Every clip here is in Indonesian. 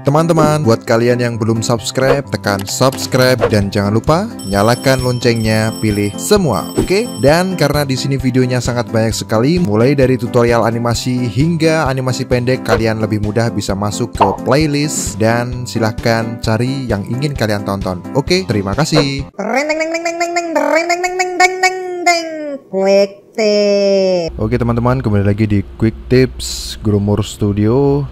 Teman-teman, buat kalian yang belum subscribe, tekan subscribe dan jangan lupa nyalakan loncengnya, pilih semua, oke? Dan karena di sini videonya sangat banyak sekali, mulai dari tutorial animasi hingga animasi pendek, kalian lebih mudah bisa masuk ke playlist dan silahkan cari yang ingin kalian tonton. Oke, terima kasih. Quick Tip. Oke teman-teman, kembali lagi di Quick Tips Gromor Studio.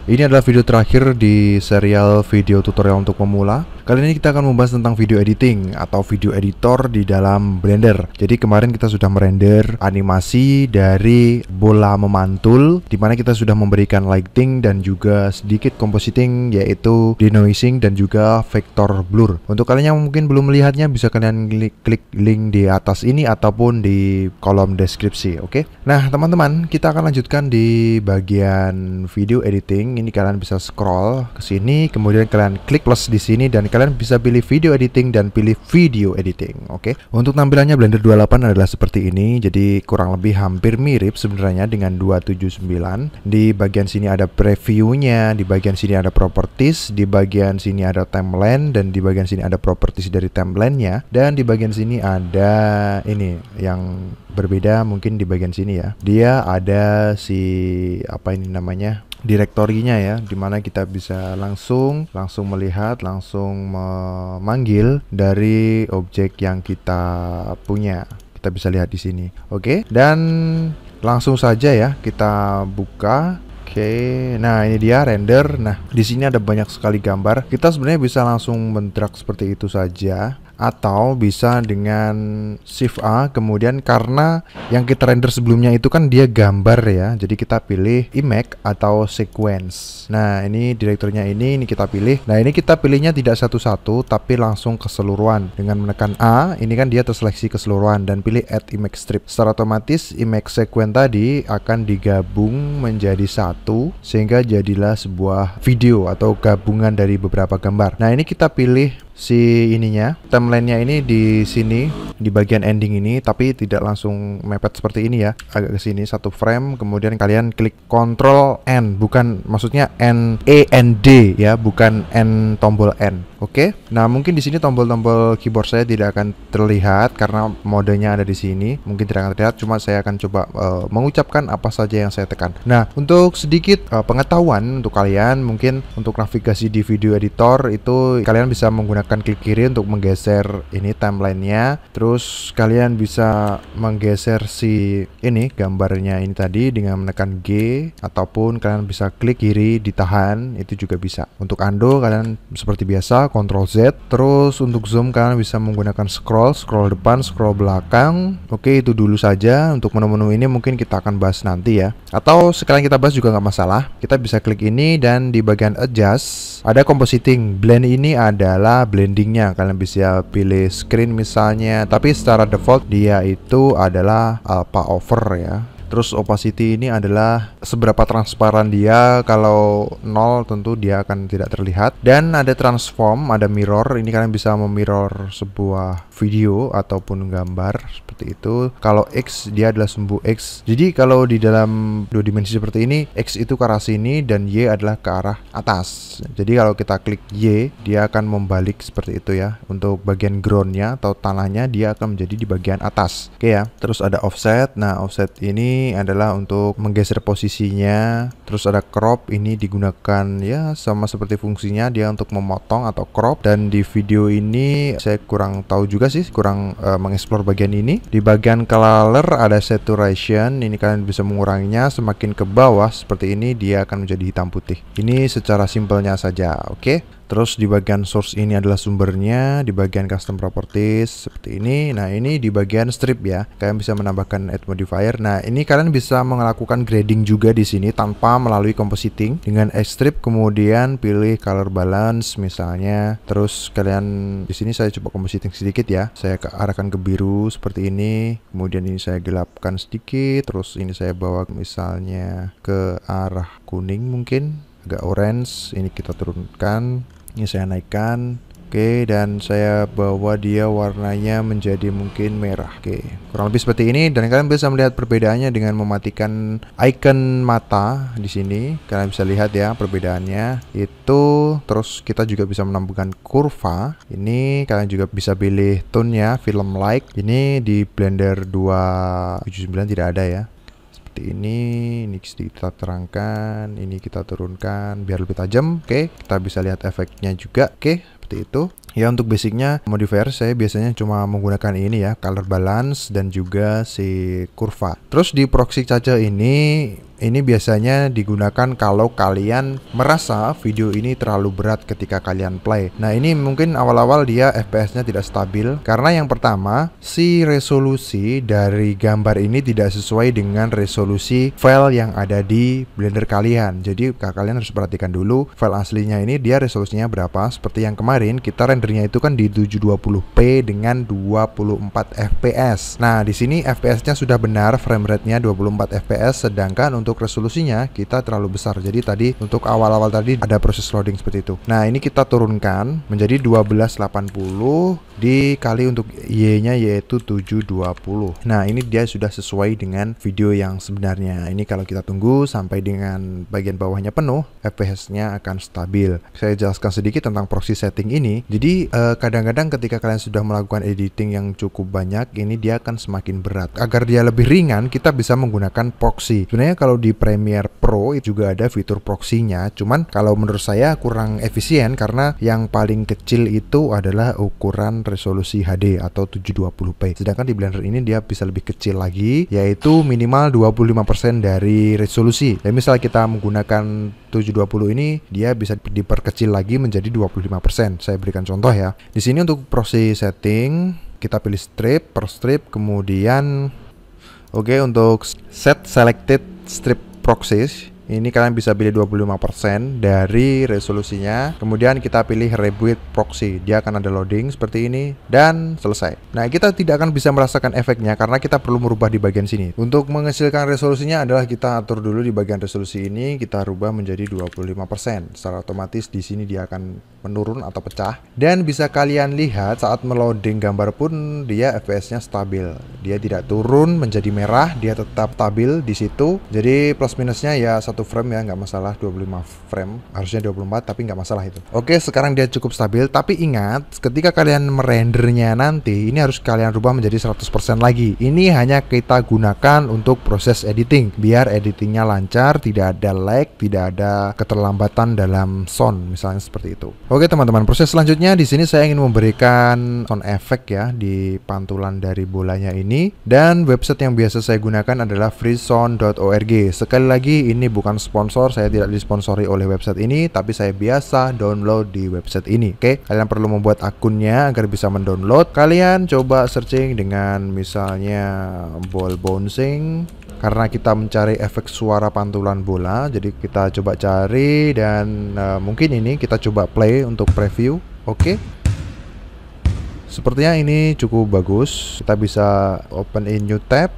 Ini adalah video terakhir di serial video tutorial untuk pemula. Kali ini kita akan membahas tentang video editing atau video editor di dalam Blender. Jadi kemarin kita sudah merender animasi dari bola memantul, dimana kita sudah memberikan lighting dan juga sedikit compositing, yaitu denoising dan juga vector blur. Untuk kalian yang mungkin belum melihatnya, bisa kalian klik link di atas ini ataupun di kolom deskripsi, oke? Nah teman-teman, kita akan lanjutkan di bagian video editing. Ini kalian bisa scroll ke sini, kemudian kalian klik plus di sini dan kalian bisa pilih video editing dan pilih video editing, oke? Untuk tampilannya Blender 28 adalah seperti ini, jadi kurang lebih hampir mirip sebenarnya dengan 279. Di bagian sini ada previewnya, di bagian sini ada properties, di bagian sini ada timeline, dan di bagian sini ada properties dari timelinenya, dan di bagian sini ada ini yang berbeda mungkin di bagian sini ya. Dia ada si apa ini namanya? Direktorinya ya, dimana kita bisa langsung melihat, langsung memanggil dari objek yang kita punya. Kita bisa lihat di sini, oke? Dan langsung saja ya kita buka. Oke, nah ini dia render. Nah di sini ada banyak sekali gambar. Kita sebenarnya bisa langsung mendrag seperti itu saja, atau bisa dengan Shift A. Kemudian karena yang kita render sebelumnya itu kan dia gambar ya, jadi kita pilih image atau sequence. Nah ini direkturnya ini kita pilih. Nah ini kita pilihnya tidak satu-satu tapi langsung keseluruhan. Dengan menekan A, ini kan dia terseleksi keseluruhan, dan pilih add image strip. Secara otomatis image sequence tadi akan digabung menjadi satu, sehingga jadilah sebuah video atau gabungan dari beberapa gambar. Nah ini kita pilih si ininya, timelinenya ini di sini di bagian ending ini, tapi tidak langsung mepet seperti ini ya, agak ke sini satu frame. Kemudian kalian klik Ctrl N, bukan maksudnya N E N D ya, bukan N tombol N. Oke. Nah, mungkin di sini tombol-tombol keyboard saya tidak akan terlihat karena modenya ada di sini. Mungkin tidak akan terlihat, cuma saya akan coba mengucapkan apa saja yang saya tekan. Nah, untuk sedikit pengetahuan untuk kalian, mungkin untuk navigasi di video editor itu kalian bisa menggunakan klik kiri untuk menggeser ini timelinenya. Terus kalian bisa menggeser si ini gambarnya ini tadi dengan menekan G, ataupun kalian bisa klik kiri ditahan, itu juga bisa. Untuk undo kalian seperti biasa Ctrl Z. Terus untuk zoom kalian bisa menggunakan scroll depan, scroll belakang. Oke, itu dulu saja. Untuk menu-menu ini mungkin kita akan bahas nanti ya, atau sekalian kita bahas juga nggak masalah. Kita bisa klik ini, dan di bagian adjust ada compositing. Blend ini adalah blendingnya, kalian bisa pilih screen misalnya, tapi secara default dia itu adalah alpha over ya. Terus opacity ini adalah seberapa transparan dia. Kalau 0 tentu dia akan tidak terlihat. Dan ada transform, ada mirror. Ini kalian bisa memirror sebuah video ataupun gambar seperti itu. Kalau X dia adalah sumbu X. Jadi kalau di dalam dua dimensi seperti ini, X itu ke arah sini dan Y adalah ke arah atas. Jadi kalau kita klik Y, dia akan membalik seperti itu ya. Untuk bagian groundnya atau tanahnya, dia akan menjadi di bagian atas. Oke ya. Terus ada offset. Nah offset ini adalah untuk menggeser posisinya. Terus ada crop, ini digunakan ya sama seperti fungsinya, dia untuk memotong atau crop. Dan di video ini saya kurang tahu juga sih, kurang mengeksplor bagian ini. Di bagian color ada saturation, ini kalian bisa menguranginya semakin ke bawah seperti ini, dia akan menjadi hitam putih. Ini secara simpelnya saja, oke? Terus di bagian source ini adalah sumbernya, di bagian custom properties seperti ini. Nah ini di bagian strip ya, kalian bisa menambahkan add modifier. Nah ini kalian bisa melakukan grading juga di sini tanpa melalui compositing. Dengan add strip kemudian pilih color balance misalnya. Terus kalian di sini saya coba compositing sedikit ya. Saya arahkan ke biru seperti ini. Kemudian ini saya gelapkan sedikit. Terus ini saya bawa misalnya ke arah kuning mungkin, agak orange. Ini kita turunkan. Ini saya naikkan. Oke, dan saya bawa dia warnanya menjadi mungkin merah. Oke, kurang lebih seperti ini, dan kalian bisa melihat perbedaannya dengan mematikan icon mata di sini. Kalian bisa lihat ya perbedaannya itu. Terus kita juga bisa menambahkan kurva. Ini kalian juga bisa pilih tone-nya, film like. Ini di Blender 279 tidak ada ya. Ini kita terangkan, ini kita turunkan biar lebih tajam. Oke, kita bisa lihat efeknya juga. Oke, seperti itu. Ya, untuk basicnya modifier saya biasanya cuma menggunakan ini ya, color balance dan juga si kurva. Terus di proxy caca ini biasanya digunakan kalau kalian merasa video ini terlalu berat ketika kalian play. Nah, ini mungkin awal-awal dia FPS-nya tidak stabil karena yang pertama, si resolusi dari gambar ini tidak sesuai dengan resolusi file yang ada di Blender kalian. Jadi kalian harus perhatikan dulu file aslinya ini dia resolusinya berapa. Seperti yang kemarin kita rendernya itu kan di 720p dengan 24 fps. Nah, di sini FPS-nya sudah benar, frame rate-nya 24 fps, sedangkan untuk resolusinya kita terlalu besar. Jadi tadi untuk awal-awal tadi ada proses loading seperti itu. Nah, ini kita turunkan menjadi 1280 dikali untuk Y-nya yaitu 720. Nah, ini dia sudah sesuai dengan video yang sebenarnya. Ini kalau kita tunggu sampai dengan bagian bawahnya penuh, FPS-nya akan stabil. Saya jelaskan sedikit tentang proxy setting ini. Jadi kadang-kadang ketika kalian sudah melakukan editing yang cukup banyak, ini dia akan semakin berat. Agar dia lebih ringan, kita bisa menggunakan proxy. Sebenarnya kalau di Premiere Pro itu juga ada fitur proxy-nya, cuman kalau menurut saya kurang efisien karena yang paling kecil itu adalah ukuran resolusi HD atau 720p. Sedangkan di Blender ini dia bisa lebih kecil lagi, yaitu minimal 25% dari resolusi. Dan misalnya kita menggunakan 720 ini, dia bisa diperkecil lagi menjadi 25%. Saya berikan contoh ya. Di sini untuk proxy setting, kita pilih strip per strip, kemudian untuk set selected strip proxies, ini kalian bisa pilih 25% dari resolusinya. Kemudian kita pilih rebuild proxy. Dia akan ada loading seperti ini dan selesai. Nah, kita tidak akan bisa merasakan efeknya karena kita perlu merubah di bagian sini. Untuk menghasilkan resolusinya adalah kita atur dulu di bagian resolusi ini, kita rubah menjadi 25%. Secara otomatis di sini dia akan menurun atau pecah. Dan bisa kalian lihat saat meloading gambar pun dia FPS-nya stabil. Dia tidak turun menjadi merah, dia tetap stabil di situ. Jadi plus minusnya ya 1 frame ya, nggak masalah. 25 frame, harusnya 24 tapi nggak masalah itu. Oke, sekarang dia cukup stabil, tapi ingat ketika kalian merendernya nanti ini harus kalian rubah menjadi 100% lagi. Ini hanya kita gunakan untuk proses editing biar editingnya lancar, tidak ada lag, tidak ada keterlambatan dalam sound misalnya seperti itu. Oke teman-teman, proses selanjutnya di sini saya ingin memberikan sound effect ya di pantulan dari bolanya ini, dan website yang biasa saya gunakan adalah freesound.org. Sekali lagi ini bukan sponsor, saya tidak disponsori oleh website ini, tapi saya biasa download di website ini. Oke, kalian perlu membuat akunnya agar bisa mendownload. Kalian coba searching dengan misalnya ball bouncing, karena kita mencari efek suara pantulan bola. Jadi kita coba cari dan mungkin ini kita coba play untuk preview. Oke, sepertinya ini cukup bagus. Kita bisa open in new tab.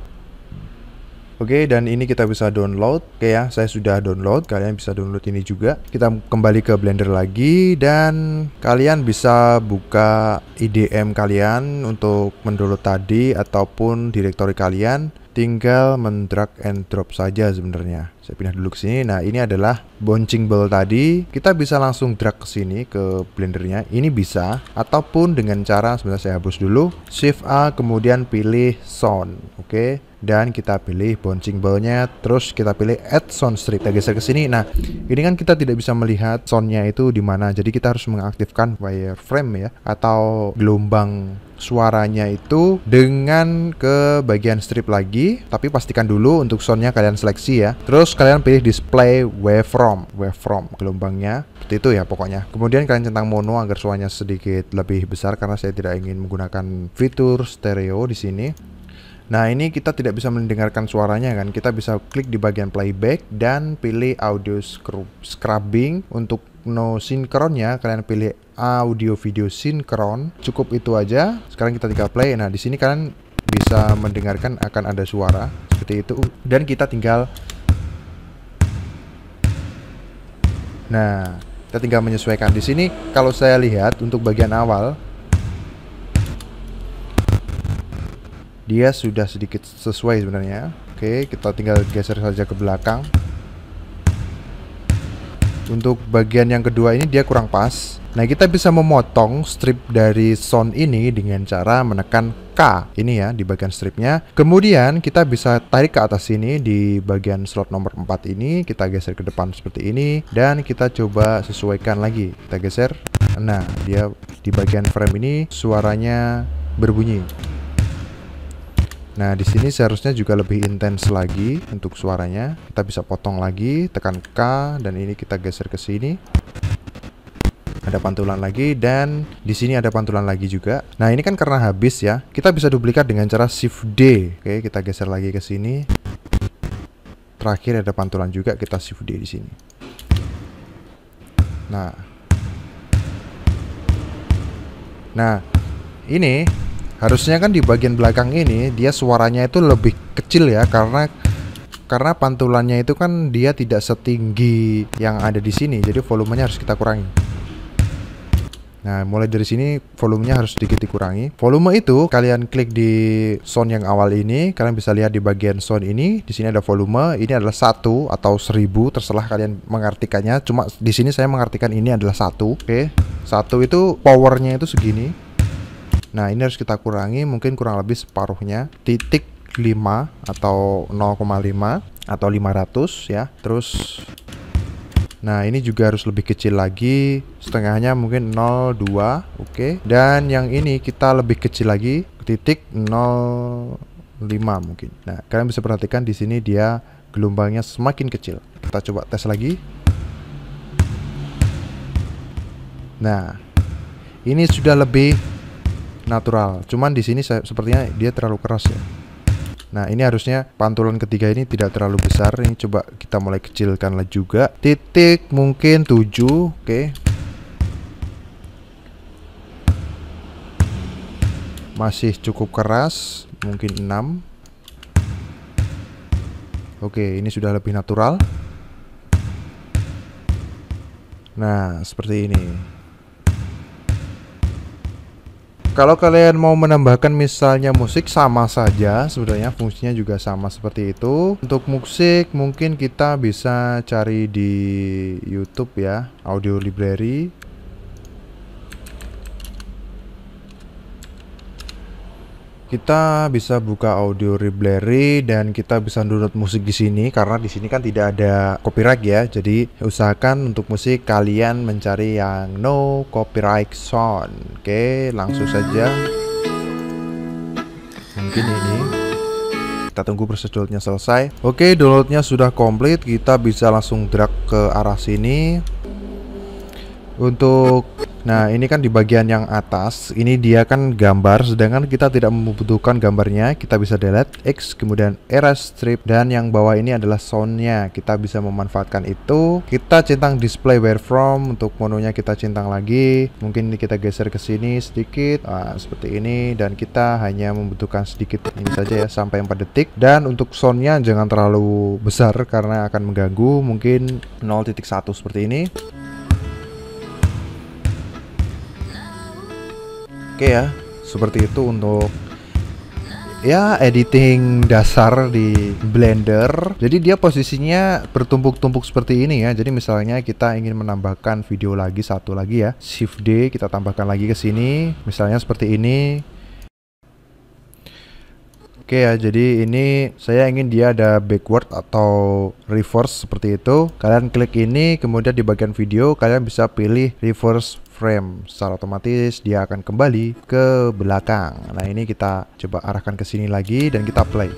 Oke, dan ini kita bisa download. Oke ya, saya sudah download. Kalian bisa download ini juga. Kita kembali ke Blender lagi dan kalian bisa buka IDM kalian untuk mendownload tadi ataupun direktori kalian. Tinggal mendrag and drop saja sebenarnya. Saya pindah dulu ke sini. Nah, ini adalah bouncing ball tadi. Kita bisa langsung drag ke sini ke blendernya. Ini bisa ataupun dengan cara sebentar saya hapus dulu. Shift A kemudian pilih sound. Oke. Dan kita pilih bouncing ballnya, terus kita pilih add sound strip. Kita geser ke sini. Nah, ini kan kita tidak bisa melihat soundnya itu di mana. Jadi kita harus mengaktifkan wireframe ya, atau gelombang suaranya itu dengan ke bagian strip lagi. Tapi pastikan dulu untuk soundnya kalian seleksi ya. Terus kalian pilih display waveform gelombangnya seperti itu ya pokoknya. Kemudian kalian centang mono agar suaranya sedikit lebih besar karena saya tidak ingin menggunakan fitur stereo di sini. Nah, ini kita tidak bisa mendengarkan suaranya kan. Kita bisa klik di bagian playback dan pilih audio scrubbing. Untuk no sinkronnya kalian pilih audio video sinkron. Cukup itu aja. Sekarang kita tinggal play. Nah, di sini kalian bisa mendengarkan akan ada suara seperti itu. Dan kita tinggal, nah, Kita tinggal menyesuaikan. Di sini kalau saya lihat untuk bagian awal dia sudah sedikit sesuai sebenarnya. Oke, kita tinggal geser saja ke belakang. Untuk bagian yang kedua ini dia kurang pas. Nah, kita bisa memotong strip dari sound ini dengan cara menekan K ini ya di bagian stripnya. Kemudian kita bisa tarik ke atas sini di bagian slot nomor 4 ini. Kita geser ke depan seperti ini. Dan kita coba sesuaikan lagi. Kita geser. Nah, dia di bagian frame ini suaranya berbunyi. Nah, di sini seharusnya juga lebih intens lagi untuk suaranya. Kita bisa potong lagi, tekan K, dan ini kita geser ke sini. Ada pantulan lagi, dan di sini ada pantulan lagi juga. Nah, ini kan karena habis ya. Kita bisa duplikat dengan cara Shift D. Oke, kita geser lagi ke sini. Terakhir ada pantulan juga, kita Shift D di sini. Nah, ini harusnya kan di bagian belakang ini dia suaranya itu lebih kecil ya, karena pantulannya itu kan dia tidak setinggi yang ada di sini, jadi volumenya harus kita kurangi. Nah, mulai dari sini volumenya harus sedikit dikurangi. Volume itu kalian klik di sound yang awal ini, kalian bisa lihat di bagian sound ini, di sini ada volume, ini adalah 1 atau 1000, terserah kalian mengartikannya. Cuma di sini saya mengartikan ini adalah 1. Oke. 1 itu powernya itu segini. Nah, ini harus kita kurangi, mungkin kurang lebih separuhnya, titik 5 atau 0,5 atau 500 ya. Terus nah, ini juga harus lebih kecil lagi, setengahnya mungkin 0,2. Oke. Dan yang ini kita lebih kecil lagi, titik 0,5 mungkin. Nah, kalian bisa perhatikan di sini dia gelombangnya semakin kecil. Kita coba tes lagi. Nah, ini sudah lebih natural, cuman di sini sepertinya dia terlalu keras ya. Nah, ini harusnya pantulan ketiga ini tidak terlalu besar. Ini coba kita mulai kecilkan lagi juga, titik mungkin 7. Oke. Masih cukup keras, mungkin 6. Oke, ini sudah lebih natural. Nah, seperti ini. Kalau kalian mau menambahkan misalnya musik, sama saja sebenarnya, fungsinya juga sama seperti itu. Untuk musik mungkin kita bisa cari di YouTube ya, audio library. Kita bisa buka audio library dan kita bisa download musik di sini, karena di sini kan tidak ada copyright ya. Jadi usahakan untuk musik kalian mencari yang no copyright sound. Oke, langsung saja. Mungkin ini. Kita tunggu prosedurnya selesai. Oke, downloadnya sudah komplit. Kita bisa langsung drag ke arah sini. Nah, ini kan di bagian yang atas, ini dia kan gambar, sedangkan kita tidak membutuhkan gambarnya. Kita bisa delete X, kemudian erase strip, dan yang bawah ini adalah soundnya. Kita bisa memanfaatkan itu. Kita centang display where from, untuk mononya kita centang lagi. Mungkin kita geser ke sini sedikit, seperti ini, dan kita hanya membutuhkan sedikit ini saja ya, sampai 4 detik. Dan untuk soundnya jangan terlalu besar karena akan mengganggu, mungkin 0,1 seperti ini. Oke ya, seperti itu untuk ya editing dasar di Blender. Jadi dia posisinya bertumpuk-tumpuk seperti ini ya. Jadi misalnya kita ingin menambahkan video lagi, satu lagi ya, Shift D, kita tambahkan lagi ke sini, misalnya seperti ini. Oke ya, jadi ini saya ingin dia ada backward atau reverse seperti itu. Kalian klik ini, kemudian di bagian video kalian bisa pilih reverse frame. Secara otomatis dia akan kembali ke belakang. Nah, ini kita coba arahkan ke sini lagi dan kita play.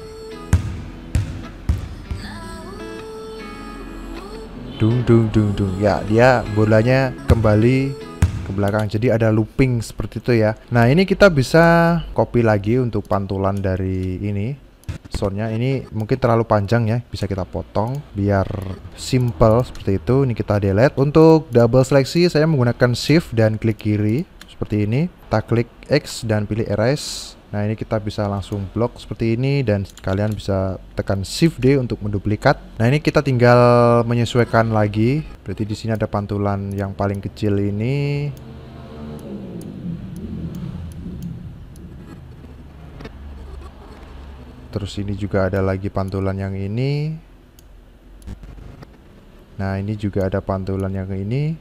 Dung dung dung dung. Ya, dia bolanya kembali ke belakang. Jadi ada looping seperti itu ya. Nah, ini kita bisa copy lagi untuk pantulan dari ini. Soundnya ini mungkin terlalu panjang ya, bisa kita potong biar simple seperti itu. Ini kita delete. Untuk double seleksi saya menggunakan shift dan klik kiri seperti ini. Kita klik X dan pilih erase. Nah, ini kita bisa langsung blok seperti ini dan kalian bisa tekan Shift D untuk menduplikat. Nah, ini kita tinggal menyesuaikan lagi. Berarti di sini ada pantulan yang paling kecil ini. Terus ini juga ada lagi pantulan yang ini. Nah, ini juga ada pantulan yang ini.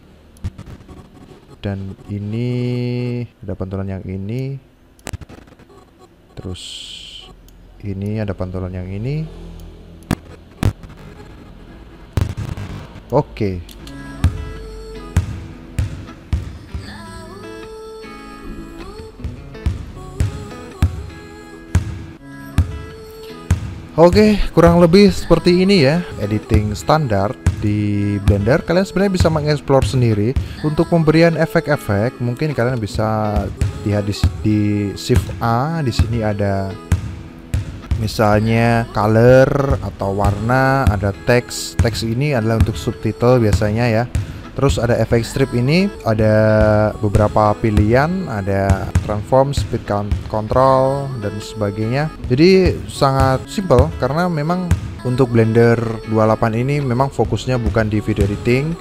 Dan ini ada pantulan yang ini. Terus ini ada pantulan yang ini. Oke. Oke, kurang lebih seperti ini ya editing standar di Blender. Kalian sebenarnya bisa mengeksplor sendiri untuk pemberian efek-efek. Mungkin kalian bisa lihat di Shift A. Di sini ada misalnya color atau warna, ada teks. Teks ini adalah untuk subtitle biasanya ya. Terus ada efek strip ini, ada beberapa pilihan, ada transform, speed control, dan sebagainya. Jadi sangat simple karena memang untuk Blender 28 ini memang fokusnya bukan di video editing.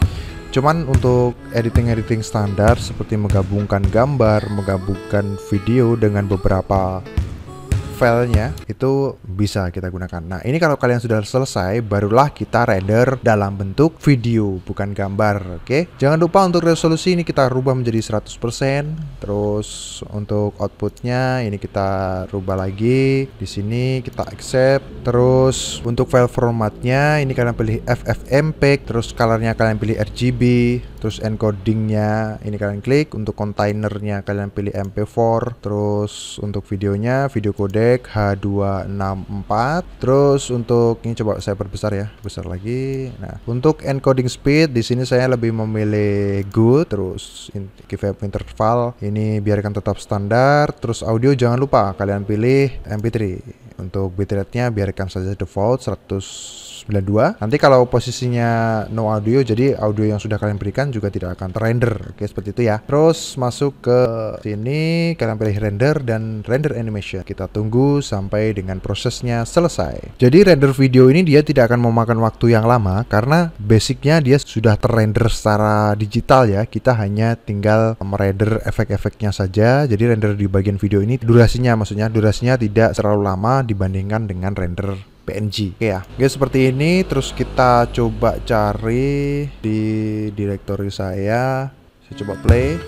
Cuman untuk editing standar seperti menggabungkan gambar, menggabungkan video dengan beberapa filenya itu bisa kita gunakan. Nah, ini kalau kalian sudah selesai, barulah kita render dalam bentuk video, bukan gambar. Oke. Jangan lupa untuk resolusi ini kita rubah menjadi 100%. Terus untuk outputnya ini kita rubah lagi. Di sini kita accept. Terus untuk file formatnya ini kalian pilih FFmpeg. Terus colornya kalian pilih RGB. Terus encodingnya ini kalian klik. Untuk kontainernya kalian pilih MP4. Terus untuk videonya video codec H264. Terus untuk ini coba saya perbesar ya, besar lagi. Nah, untuk encoding speed di sini saya lebih memilih good. Terus keyframe interval ini biarkan tetap standar. Terus audio jangan lupa kalian pilih MP3. Untuk bitrate-nya biarkan saja default 192. Nanti kalau posisinya no audio, jadi audio yang sudah kalian berikan juga tidak akan terrender. Oke, seperti itu ya. Terus masuk ke sini, kalian pilih render dan render animation. Kita tunggu sampai dengan prosesnya selesai. Jadi render video ini dia tidak akan memakan waktu yang lama karena basicnya dia sudah terrender secara digital ya. Kita hanya tinggal merender efek-efeknya saja. Jadi render di bagian video ini durasinya tidak terlalu lama dibandingkan dengan render PNG. Oke ya. Oke, seperti ini. Terus kita coba cari di directory saya. Saya coba play.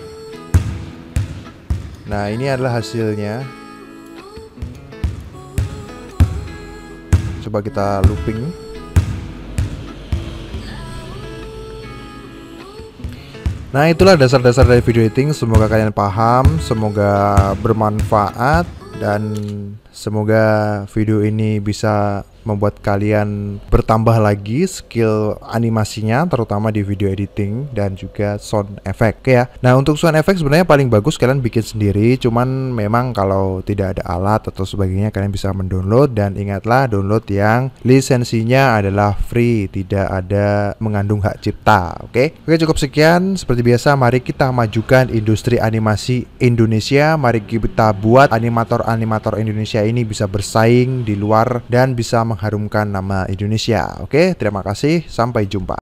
Nah, ini adalah hasilnya. Coba kita looping. Nah, itulah dasar-dasar dari video editing. Semoga kalian paham, semoga bermanfaat, dan semoga video ini bisa membuat kalian bertambah lagi skill animasinya, terutama di video editing dan juga sound effect ya. Nah, untuk sound effect sebenarnya paling bagus kalian bikin sendiri, cuman memang kalau tidak ada alat atau sebagainya kalian bisa mendownload, dan ingatlah download yang lisensinya adalah free, tidak ada mengandung hak cipta. Oke, cukup sekian. Seperti biasa, mari kita majukan industri animasi Indonesia. Mari kita buat animator-animator Indonesia ini bisa bersaing di luar dan bisa mengharumkan nama Indonesia. Oke, terima kasih. Sampai jumpa.